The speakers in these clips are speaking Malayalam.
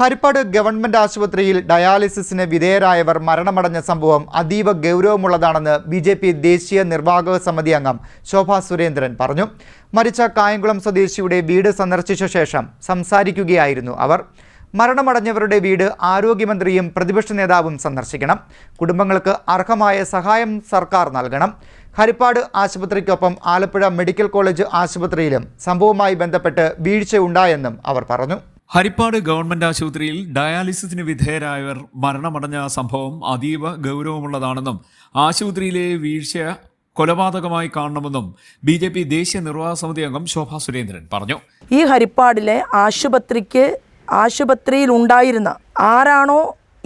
ഹരിപ്പാട് ഗവൺമെന്റ് ആശുപത്രിയിൽ ഡയാലിസിസിന് വിധേയരായവർ മരണമടഞ്ഞ സംഭവം അതീവ ഗൗരവമുള്ളതാണെന്ന് ബിജെപി ദേശീയ നിർവാഹക സമിതി അംഗം ശോഭാ സുരേന്ദ്രൻ പറഞ്ഞു. മരിച്ച കായംകുളം സ്വദേശിയുടെ വീട് സന്ദർശിച്ച ശേഷം സംസാരിക്കുകയായിരുന്നു അവർ. മരണമടഞ്ഞവരുടെ വീട് ആരോഗ്യമന്ത്രിയും പ്രതിപക്ഷ നേതാവും സന്ദർശിക്കണം. കുടുംബങ്ങൾക്ക് അർഹമായ സഹായം സർക്കാർ നൽകണം. ഹരിപ്പാട് ആശുപത്രിക്കൊപ്പം ആലപ്പുഴ മെഡിക്കൽ കോളേജ് ആശുപത്രിയിലും സംഭവവുമായി ബന്ധപ്പെട്ട് വീഴ്ചയുണ്ടായെന്നും അവർ പറഞ്ഞു. ഹരിപ്പാട് ഗവൺമെന്റ് ആശുപത്രിയിൽ ഡയാലിസിസിന് വിധേയരായവർ മരണമടഞ്ഞ സംഭവം അതീവ ഗൗരവമുള്ളതാണെന്നും ആശുപത്രിയിലെ വീഴ്ച കൊലപാതകമായി കാണണമെന്നും ബിജെപി ദേശീയ നിർവാഹക സമിതി അംഗം ശോഭാ സുരേന്ദ്രൻ പറഞ്ഞു. ഈ ഹരിപ്പാടിലെ ആശുപത്രിയിലുണ്ടായിരുന്ന ആരാണോ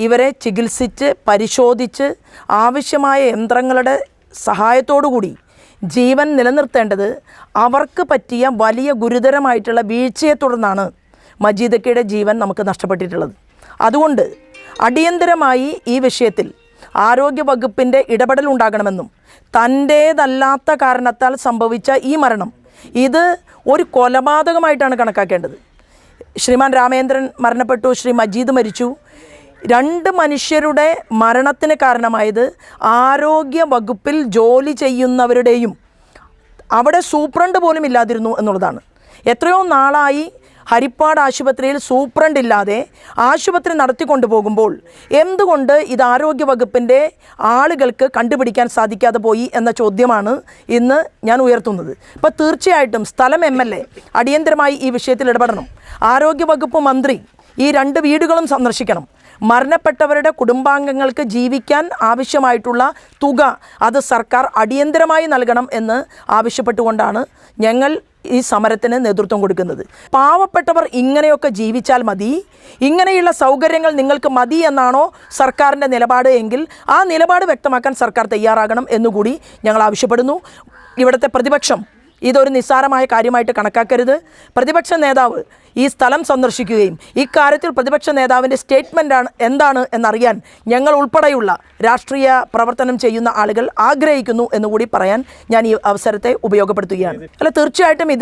ഇവരെ ചികിത്സിച്ച് പരിശോധിച്ച് ആവശ്യമായ യന്ത്രങ്ങളുടെ സഹായത്തോടുകൂടി ജീവൻ നിലനിർത്തേണ്ടത് അവർക്ക് പറ്റിയ വലിയ ഗുരുതരമായിട്ടുള്ള വീഴ്ചയെ തുടർന്നാണ് മജീദക്കയുടെ ജീവൻ നമുക്ക് നഷ്ടപ്പെട്ടിട്ടുള്ളത്. അതുകൊണ്ട് അടിയന്തരമായി ഈ വിഷയത്തിൽ ആരോഗ്യവകുപ്പിൻ്റെ ഇടപെടൽ ഉണ്ടാകണമെന്നും തൻ്റേതല്ലാത്ത കാരണത്താൽ സംഭവിച്ച ഈ മരണം ഇത് ഒരു കൊലപാതകമായിട്ടാണ് കണക്കാക്കേണ്ടത്. ശ്രീമാൻ രാമേന്ദ്രൻ മരണപ്പെട്ടു, ശ്രീ മജീദ് മരിച്ചു. 2 മനുഷ്യരുടെ മരണത്തിന് കാരണമായത് ആരോഗ്യവകുപ്പിൽ ജോലി ചെയ്യുന്നവരുടെയും അവിടെ സൂപ്രണ്ട് പോലും ഇല്ലാതിരുന്നു എന്നുള്ളതാണ്. എത്രയോ നാളായി ഹരിപ്പാട് ആശുപത്രിയിൽ സൂപ്രണ്ട് ഇല്ലാതെ ആശുപത്രി നടത്തിക്കൊണ്ടു പോകുമ്പോൾ എന്തുകൊണ്ട് ഇത് ആരോഗ്യവകുപ്പിൻ്റെ ആളുകൾക്ക് കണ്ടുപിടിക്കാൻ സാധിക്കാതെ പോയി എന്ന ചോദ്യമാണ് ഇന്ന് ഞാൻ ഉയർത്തുന്നത്. അപ്പോൾ തീർച്ചയായിട്ടും സ്ഥലം MLA അടിയന്തരമായി ഈ വിഷയത്തിൽ ഇടപെടണം. ആരോഗ്യവകുപ്പ് മന്ത്രി ഈ 2 വീടുകളും സന്ദർശിക്കണം. മരണപ്പെട്ടവരുടെ കുടുംബാംഗങ്ങൾക്ക് ജീവിക്കാൻ ആവശ്യമായിട്ടുള്ള തുക അത് സർക്കാർ അടിയന്തരമായി നൽകണം എന്ന് ആവശ്യപ്പെട്ടുകൊണ്ടാണ് ഞങ്ങൾ ഈ സമരത്തിന് നേതൃത്വം കൊടുക്കുന്നത്. പാവപ്പെട്ടവർ ഇങ്ങനെയൊക്കെ ജീവിച്ചാൽ മതി, ഇങ്ങനെയുള്ള സൗകര്യങ്ങൾ നിങ്ങൾക്ക് മതി എന്നാണോ സർക്കാരിൻ്റെ നിലപാട് എങ്കിൽ ആ നിലപാട് വ്യക്തമാക്കാൻ സർക്കാർ തയ്യാറാകണം എന്നുകൂടി ഞങ്ങൾ ആവശ്യപ്പെടുന്നു. ഇവിടുത്തെ പ്രതിപക്ഷം ഇതൊരു നിസ്സാരമായ കാര്യമായിട്ട് കണക്കാക്കരുത്. പ്രതിപക്ഷ നേതാവ് ഈ സ്ഥലം സന്ദർശിക്കുകയും ഇക്കാര്യത്തിൽ പ്രതിപക്ഷ നേതാവിൻ്റെ സ്റ്റേറ്റ്മെൻ്റ് എന്താണ് എന്നറിയാൻ ഞങ്ങൾ ഉൾപ്പെടെയുള്ള രാഷ്ട്രീയ പ്രവർത്തനം ചെയ്യുന്ന ആളുകൾ ആഗ്രഹിക്കുന്നു എന്നുകൂടി പറയാൻ ഞാൻ ഈ അവസരത്തെ ഉപയോഗപ്പെടുത്തുകയാണ്. തീർച്ചയായിട്ടും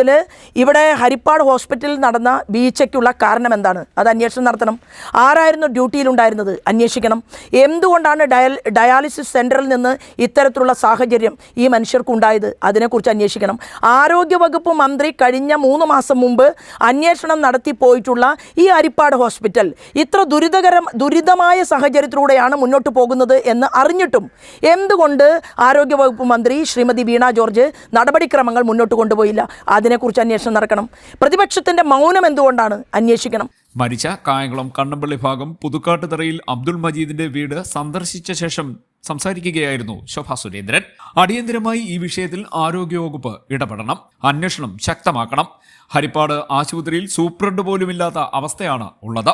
ഇവിടെ ഹരിപ്പാട് ഹോസ്പിറ്റലിൽ നടന്ന വീഴ്ചയ്ക്കുള്ള കാരണം എന്താണ്, അത് അന്വേഷണം നടത്തണം. ആരായിരുന്നു ഡ്യൂട്ടിയിലുണ്ടായിരുന്നത് അന്വേഷിക്കണം. എന്തുകൊണ്ടാണ് ഡയാലിസിസ് സെൻറ്ററിൽ നിന്ന് ഇത്തരത്തിലുള്ള സാഹചര്യം ഈ മനുഷ്യർക്കുണ്ടായത് അതിനെക്കുറിച്ച് അന്വേഷിക്കണം. ആരോഗ്യവകുപ്പ് മന്ത്രി കഴിഞ്ഞ 3 മാസം മുമ്പ് അന്വേഷണം നടത്തി പോയിട്ടുള്ള ഈ ഹരിപ്പാട് ഹോസ്പിറ്റൽ ഇത്ര ദുരിതമായ സാഹചര്യത്തിലൂടെയാണ് മുന്നോട്ട് പോകുന്നത് എന്ന് അറിഞ്ഞിട്ടും എന്തുകൊണ്ട് ആരോഗ്യവകുപ്പ് മന്ത്രി ശ്രീമതി വീണ ജോർജ് നടപടിക്രമങ്ങൾ മുന്നോട്ട് കൊണ്ടുപോയില്ല? അതിനെക്കുറിച്ച് അന്വേഷണം നടക്കണം. പ്രതിപക്ഷത്തിന്റെ മൗനം എന്തുകൊണ്ടാണ് അന്വേഷിക്കണം. മരിച്ച കായംകുളം കണ്ണമ്പള്ളി ഭാഗം പുതുക്കാട്ടുതറയിൽ അബ്ദുൾ മജീദിന്റെ വീട് സന്ദർശിച്ച ശേഷം സംസാരിക്കുകയായിരുന്നു ശോഭാ സുരേന്ദ്രൻ. അടിയന്തരമായി ഈ വിഷയത്തിൽ ആരോഗ്യവകുപ്പ് ഇടപെടണം, അന്വേഷണം ശക്തമാക്കണം. ഹരിപ്പാട് ആശുപത്രിയിൽ സൂപ്രണ്ട് പോലുമില്ലാത്ത അവസ്ഥയാണ് ഉള്ളത്.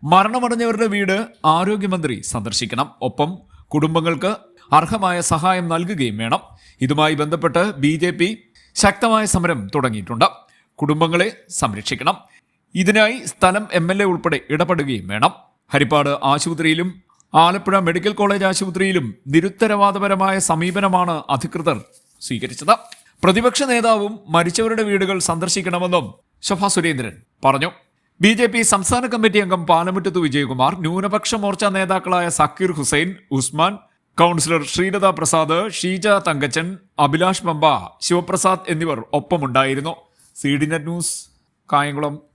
മരണമടഞ്ഞവരുടെ വീട് ആരോഗ്യമന്ത്രി സന്ദർശിക്കണം. ഒപ്പം കുടുംബങ്ങൾക്ക് അർഹമായ സഹായം നൽകുകയും വേണം. ഇതുമായി ബന്ധപ്പെട്ട് BJP ശക്തമായ സമരം തുടങ്ങിയിട്ടുണ്ട്. കുടുംബങ്ങളെ സംരക്ഷിക്കണം. ഇതിനായി സ്ഥലം MLA ഉൾപ്പെടെ ഇടപെടുകയും വേണം. ഹരിപ്പാട് ആശുപത്രിയിലും ആലപ്പുഴ മെഡിക്കൽ കോളേജ് ആശുപത്രിയിലും നിരുത്തരവാദപരമായ സമീപനമാണ് അധികൃതർ സ്വീകരിച്ചത്. പ്രതിപക്ഷ നേതാവും മരിച്ചവരുടെ വീടുകൾ സന്ദർശിക്കണമെന്നും ശോഭാ സുരേന്ദ്രൻ പറഞ്ഞു. BJP സംസ്ഥാന കമ്മിറ്റി അംഗം പാലമുറ്റത്ത് വിജയകുമാർ, ന്യൂനപക്ഷ മോർച്ച നേതാക്കളായ സക്കീർ ഹുസൈൻ, ഉസ്മാൻ, കൗൺസിലർ ശ്രീലത പ്രസാദ്, ഷീജ തങ്കച്ചൻ, അഭിലാഷ് പമ്പ, ശിവപ്രസാദ് എന്നിവർ ഒപ്പമുണ്ടായിരുന്നു. CDNet news, Kayamkulam.